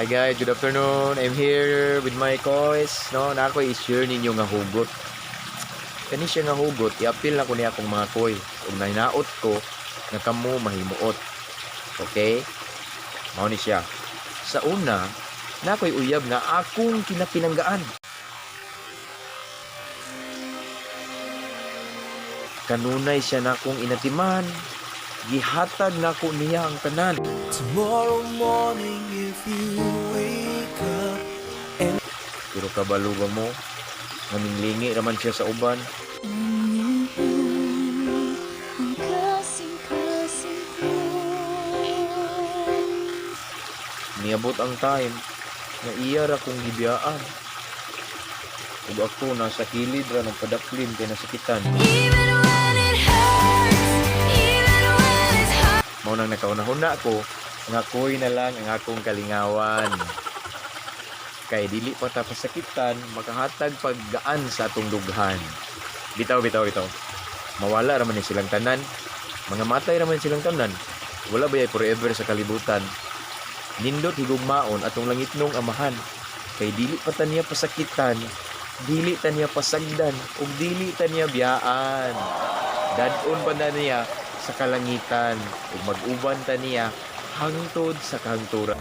Hi guys, good afternoon. I'm here with my kois. No, na ako i-share ninyo nga hugot. Kani siya nga hugot, i-appeal na ko niya akong mga koy. Ug nahinaot ko nga kamo mahimuot. Okay? Mao ni siya. Sa una, na ako'y uyab nga akong kinapinanggaan. Kanunay siya na akong inatiman. Gihatag na ko niya ang tanan. Tomorrow morning if you wake up and Pero kabalo ba mo? Naminglingi raman siya sa uban. ang kasing-kasing ko. Niabot ang time na iya ra kong gibiyaan. Ug ako nasa kilid ra nagpadaplin kay nasakitan. Even when it hurts, even when it's hard. Mao nang nakaunahuna ko nga koy na lang ang akong kalingawan. Kay dili pa ta pasakitan makahatag paggaan sa atong dughan. Bitaw. Mawala raman ni silang tanan. Mga matay raman silang tanan. Wala ba forever sa kalibutan? Nindot higugmaon atong langitnong amahan. Kay dili pa ta niya pasakitan, dili ta niya pasagdan, ug dili ta niya biyaan. Dadon pa na niya sa kalangitan ug mag-uban ta niya hangtod sa kahangturan.